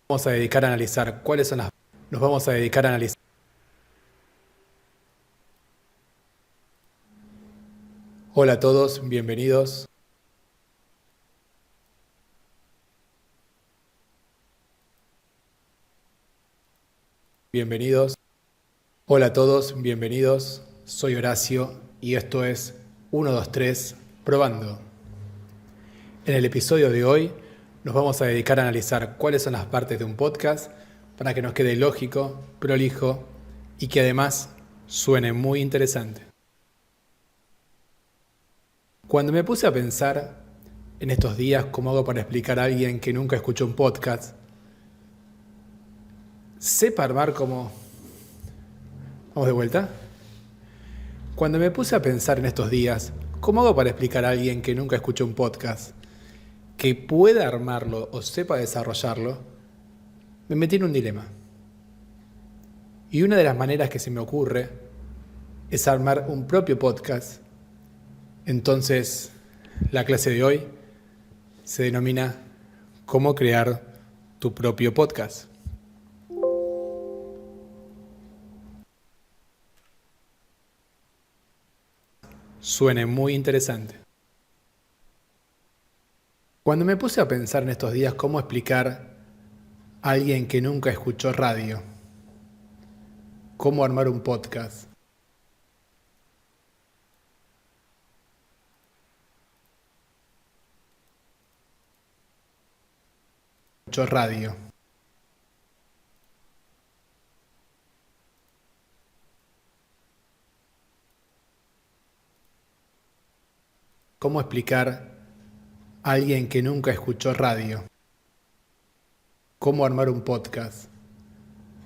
Vamos a dedicar a analizar cuáles son las... Nos vamos a dedicar a analizar. Hola a todos, bienvenidos. Bienvenidos. Hola a todos, bienvenidos. Soy Horacio y esto es 123 Probando. En el episodio de hoy nos vamos a dedicar a analizar cuáles son las partes de un podcast para que nos quede lógico, prolijo y que además suene muy interesante. Cuando me puse a pensar en estos días cómo hago para explicar a alguien que nunca escuchó un podcast, sepa armar como... ¿Vamos de vuelta? Cuando me puse a pensar en estos días, ¿cómo hago para explicar a alguien que nunca escuchó un podcast, que pueda armarlo o sepa desarrollarlo? Me metí en un dilema. Y una de las maneras que se me ocurre es armar un propio podcast. Entonces, la clase de hoy se denomina ¿Cómo crear tu propio podcast? Suene muy interesante. Cuando me puse a pensar en estos días cómo explicar a alguien que nunca escuchó radio, cómo armar un podcast, escuchó radio, cómo explicar a alguien que nunca escuchó radio, cómo armar un podcast,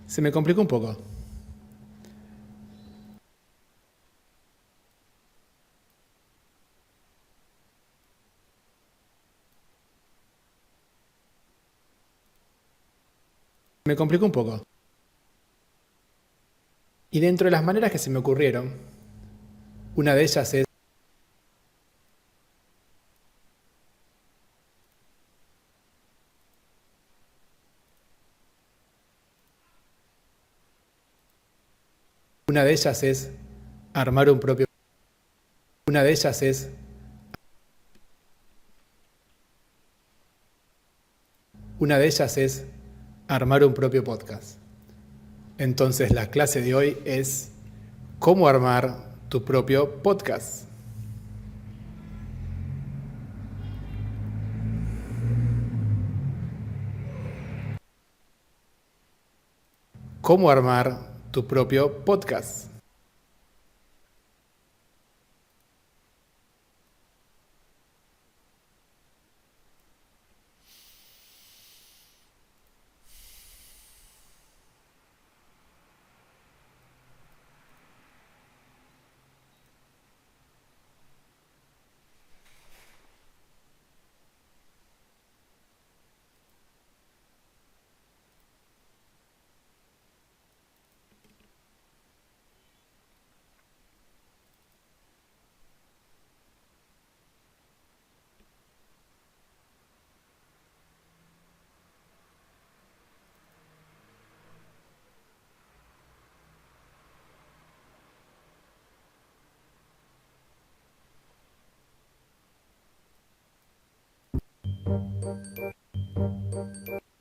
se me complicó un poco. Me complicó un poco. Y dentro de las maneras que se me ocurrieron, una de ellas es armar un propio. Una de ellas es Una de ellas es armar un propio podcast. Entonces la clase de hoy es cómo armar tu propio podcast. Cómo armar tu propio podcast.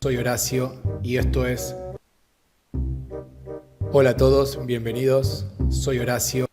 Soy Horacio y esto es... Hola a todos, bienvenidos. Soy Horacio.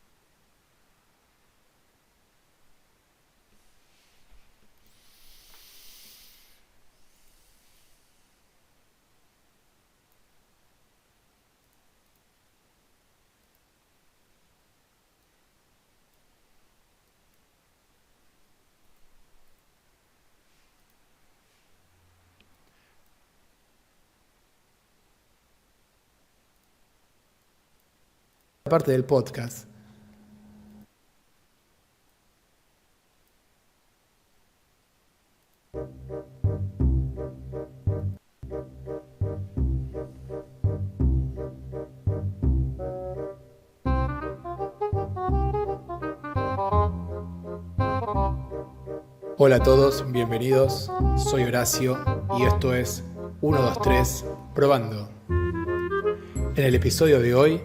Parte del podcast. Hola a todos, bienvenidos. Soy Horacio y esto es 123 probando. En el episodio de hoy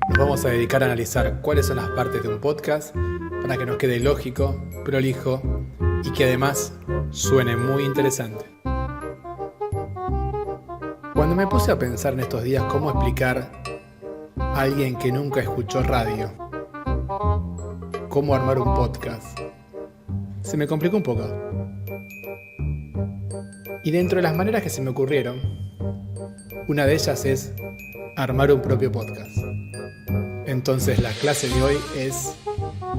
nos vamos a dedicar a analizar cuáles son las partes de un podcast para que nos quede lógico, prolijo y que además suene muy interesante. Cuando me puse a pensar en estos días cómo explicar a alguien que nunca escuchó radio, cómo armar un podcast, se me complicó un poco. Y dentro de las maneras que se me ocurrieron, una de ellas es armar un propio podcast. Entonces la clase de hoy es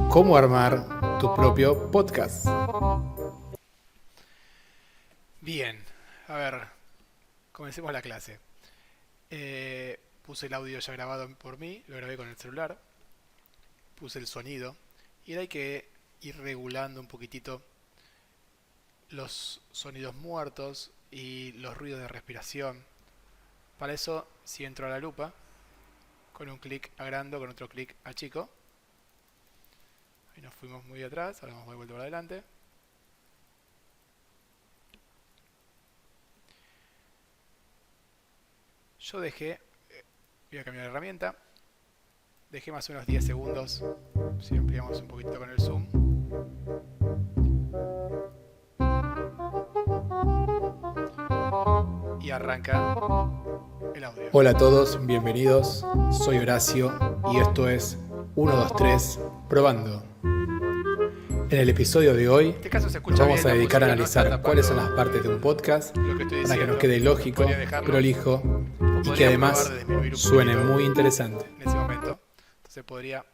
cómo armar tu propio podcast. Bien, a ver, comencemos la clase. Puse el audio ya grabado por mí, lo grabé con el celular, puse el sonido y ahora hay que ir regulando un poquitito los sonidos muertos y los ruidos de respiración. Para eso, si entro a la lupa, con un clic agrando, con otro clic achico. Ahí nos fuimos muy atrás, ahora vamos de vuelta para adelante. Yo dejé, voy a cambiar de herramienta, dejé más o menos 10 segundos, si ampliamos un poquito con el zoom. Y arranca el audio. Hola a todos, bienvenidos, soy Horacio y esto es 1, 2, 3, probando. En el episodio de hoy nos vamos a dedicar a analizar cuáles son las partes de un podcast para que nos quede lógico, prolijo y que además suene muy interesante. En ese momento, entonces podría,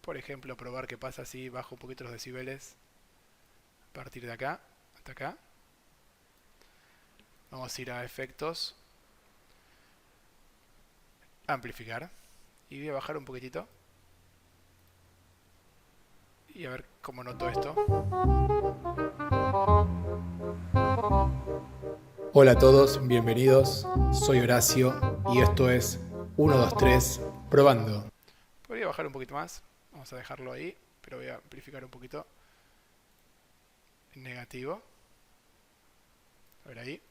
por ejemplo, probar qué pasa si bajo un poquito los decibeles a partir de acá hasta acá. Vamos a ir a efectos, amplificar y voy a bajar un poquitito y a ver cómo noto esto. Hola a todos, bienvenidos, soy Horacio y esto es 1, 2, 3, probando. Podría bajar un poquito más, vamos a dejarlo ahí, pero voy a amplificar un poquito en negativo. A ver ahí.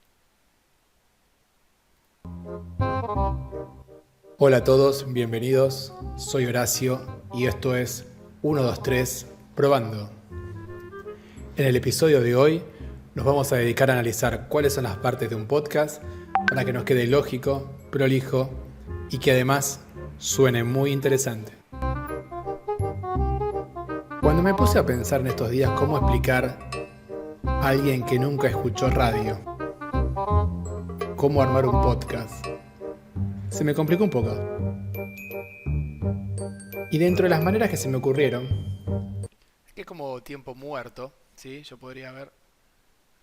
Hola a todos, bienvenidos, soy Horacio y esto es 1, 2, 3, probando. En el episodio de hoy nos vamos a dedicar a analizar cuáles son las partes de un podcast para que nos quede lógico, prolijo y que además suene muy interesante. Cuando me puse a pensar en estos días cómo explicar a alguien que nunca escuchó radio, cómo armar un podcast, se me complicó un poco. Y dentro de las maneras que se me ocurrieron, es que es como tiempo muerto, ¿sí? Yo podría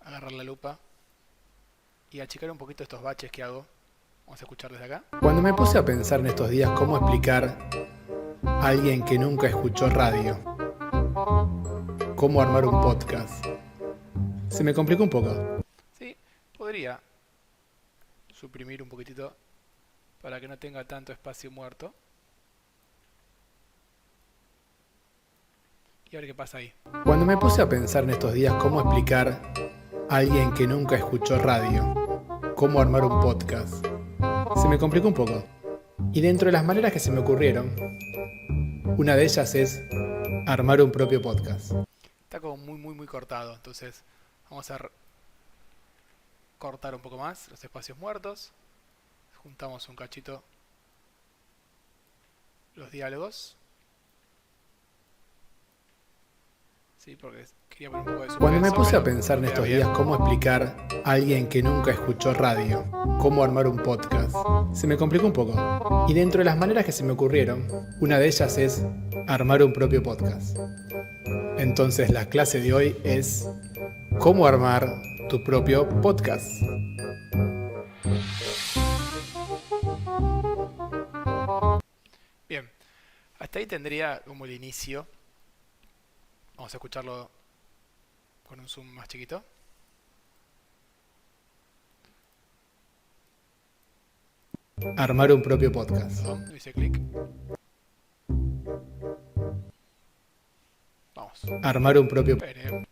agarrar la lupa y achicar un poquito estos baches que hago. Vamos a escuchar desde acá. Cuando me puse a pensar en estos días cómo explicar a alguien que nunca escuchó radio, cómo armar un podcast, se me complicó un poco. Sí, podría suprimir un poquitito para que no tenga tanto espacio muerto. Y a ver qué pasa ahí. Cuando me puse a pensar en estos días cómo explicar a alguien que nunca escuchó radio, cómo armar un podcast, se me complicó un poco. Y dentro de las maneras que se me ocurrieron, una de ellas es armar un propio podcast. Está como muy cortado, entonces vamos a cortar un poco más los espacios muertos. Juntamos un cachito los diálogos. Sí, porque quería poner un poco de suspenso. Cuando me puse a pensar en estos días cómo explicar a alguien que nunca escuchó radio, cómo armar un podcast, se me complicó un poco. Y dentro de las maneras que se me ocurrieron, una de ellas es armar un propio podcast. Entonces la clase de hoy es cómo armar tu propio podcast. Bien, hasta ahí tendría como el inicio. Vamos a escucharlo con un zoom más chiquito. Armar un propio podcast. Perdón, hice clic. Vamos. Armar un propio podcast.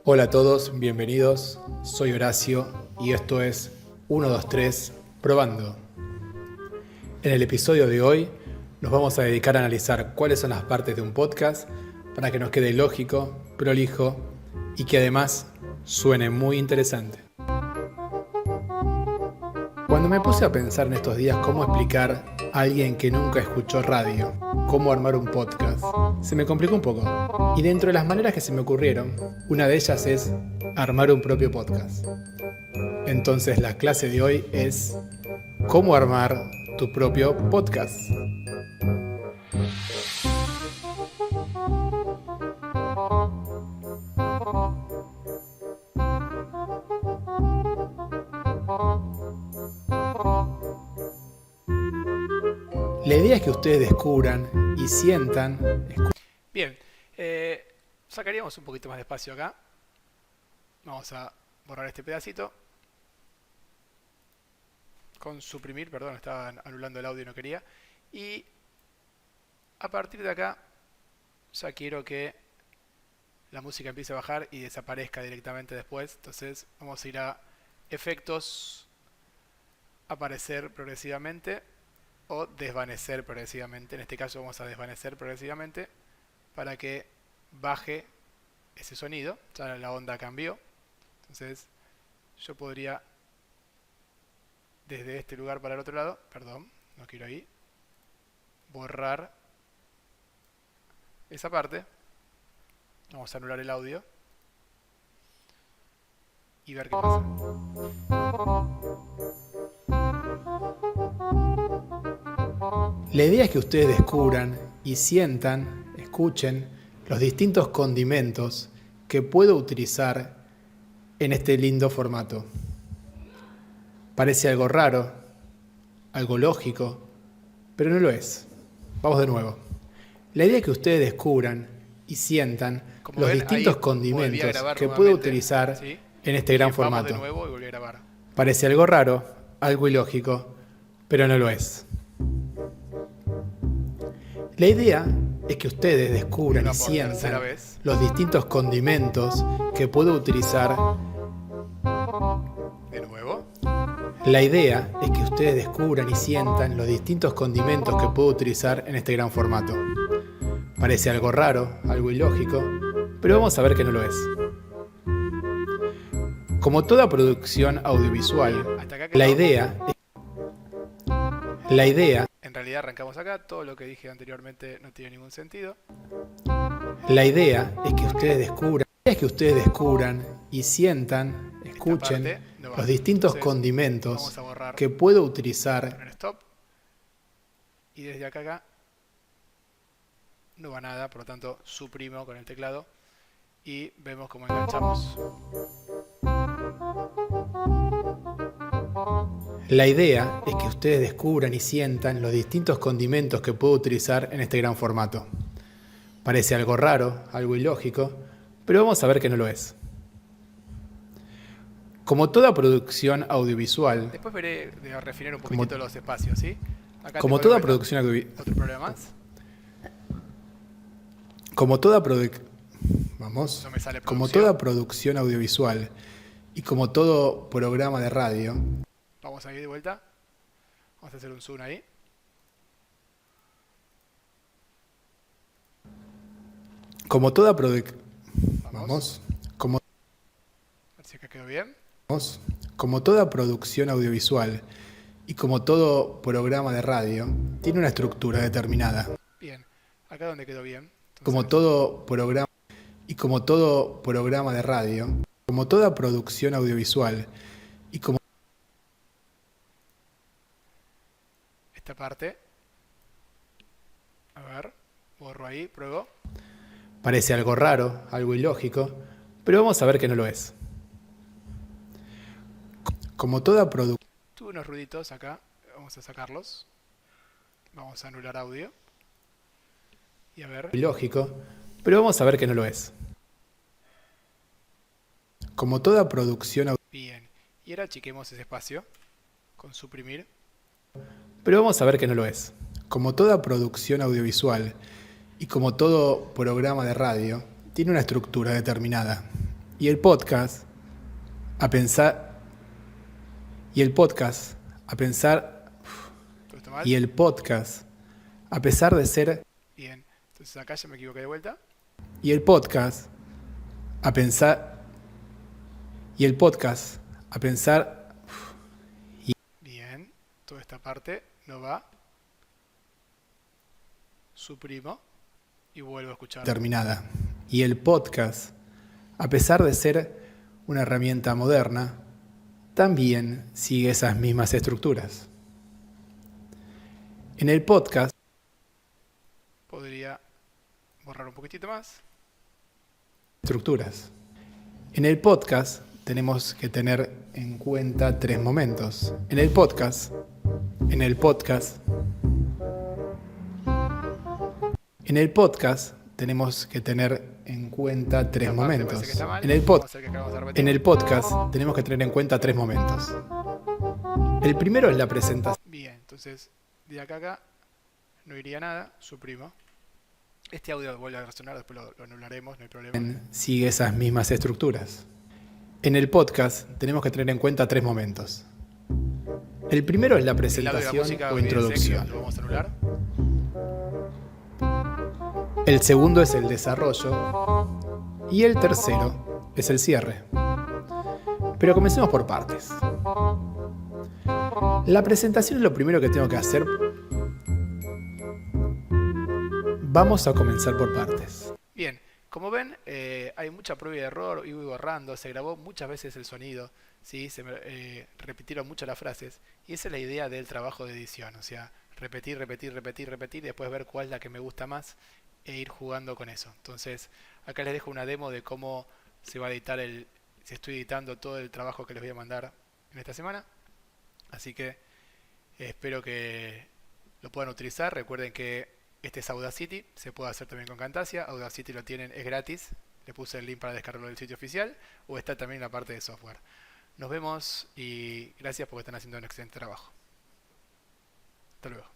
Hola a todos, bienvenidos. Soy Horacio y esto es 1, 2, 3, probando. En el episodio de hoy nos vamos a dedicar a analizar cuáles son las partes de un podcast para que nos quede lógico, prolijo y que además suene muy interesante. Cuando me puse a pensar en estos días cómo explicar a alguien que nunca escuchó radio, cómo armar un podcast, se me complicó un poco. Y dentro de las maneras que se me ocurrieron, una de ellas es armar un propio podcast. Entonces la clase de hoy es cómo armar tu propio podcast. La idea es que ustedes descubran y sientan. Bien, sacaríamos un poquito más de espacio acá. Vamos a borrar este pedacito. Con suprimir, perdón, estaba anulando el audio y no quería. Y a partir de acá ya quiero que la música empiece a bajar y desaparezca directamente después. Entonces vamos a ir a efectos, aparecer progresivamente o desvanecer progresivamente. En este caso vamos a desvanecer progresivamente para que baje ese sonido. Ya la onda cambió. Entonces yo podría desde este lugar para el otro lado, perdón, no quiero ahí, borrar esa parte. Vamos a anular el audio y ver qué pasa. La idea es que ustedes descubran y sientan, escuchen los distintos condimentos que puedo utilizar en este lindo formato. Parece algo raro, algo lógico, pero no lo es. Vamos de nuevo. La idea es que ustedes descubran y sientan los distintos condimentos que puedo utilizar en este gran formato. De nuevo y volví a grabar. Parece algo raro, algo ilógico, pero no lo es. La idea es que ustedes descubran y sientan los distintos condimentos que puedo utilizar. De nuevo. La idea es que ustedes descubran y sientan los distintos condimentos que puedo utilizar en este gran formato. Parece algo raro, algo ilógico, pero vamos a ver que no lo es. Como toda producción audiovisual, la idea. En realidad arrancamos acá, todo lo que dije anteriormente no tiene ningún sentido. La idea es que ustedes descubran y sientan, escuchen los distintos condimentos que puedo utilizar. Stop. Y desde acá no va nada, por lo tanto suprimo con el teclado y vemos cómo enganchamos. La idea es que ustedes descubran y sientan los distintos condimentos que puedo utilizar en este gran formato. Parece algo raro, algo ilógico, pero vamos a ver que no lo es. Como toda producción audiovisual. Después veré de refinar un poquitito los espacios, ¿sí? Acá como toda producción audiovisual. ¿Otro problema más? Como toda producción audiovisual y como todo programa de radio. Vamos a ir de vuelta. Vamos a hacer un zoom ahí. Como toda producción. A ver si acá quedó bien. Como toda producción audiovisual y como todo programa de radio, tiene una estructura determinada. Bien, acá donde quedó bien. Entonces, como todo programa de radio, como toda producción audiovisual y como esta parte, a ver, borro ahí, pruebo. Parece algo raro, algo ilógico, pero vamos a ver que no lo es. Como toda producción. Tuve unos ruiditos acá, vamos a sacarlos. Vamos a anular audio. Y a ver. Ilógico, pero vamos a ver que no lo es. Como toda producción. Bien, y ahora achiquemos ese espacio con suprimir. Pero vamos a ver que no lo es. Como toda producción audiovisual y como todo programa de radio, tiene una estructura determinada. Y el podcast a pensar. Y el podcast a pensar. ¿Todo está mal? Y el podcast, a pesar de ser. Bien, entonces acá ya me equivoqué de vuelta. Y el podcast a pensar. Y el podcast a pensar. Bien, toda esta parte no va. Suprimo y vuelvo a escuchar. Terminada. Y el podcast, a pesar de ser una herramienta moderna, también sigue esas mismas estructuras. En el podcast podría borrar un poquitito más. Estructuras. En el podcast tenemos que tener en cuenta 3 momentos. En el podcast tenemos que tener en cuenta 3 momentos. En el podcast tenemos que tener en cuenta 3 momentos. El primero es la presentación. Bien, entonces de acá a acá no iría nada, suprimo. Este audio vuelve a resonar, después lo anularemos, no hay problema. Sigue esas mismas estructuras. En el podcast tenemos que tener en cuenta 3 momentos. El primero es la presentación o introducción. Lo vamos a anular. El segundo es el desarrollo. Y el tercero es el cierre. Pero comencemos por partes. La presentación es lo primero que tengo que hacer. Vamos a comenzar por partes. Bien, como ven, hay mucha prueba y error, iba borrando, se grabó muchas veces el sonido, ¿sí? Repitieron mucho las frases, y esa es la idea del trabajo de edición, o sea, repetir, y después ver cuál es la que me gusta más e ir jugando con eso. Entonces, acá les dejo una demo de cómo se va a editar si estoy editando todo el trabajo que les voy a mandar en esta semana. Así que espero que lo puedan utilizar. Recuerden que este es Audacity, se puede hacer también con Camtasia. Audacity lo tienen, es gratis. Le puse el link para descargarlo del sitio oficial, o está también en la parte de software. Nos vemos y gracias porque están haciendo un excelente trabajo. Hasta luego.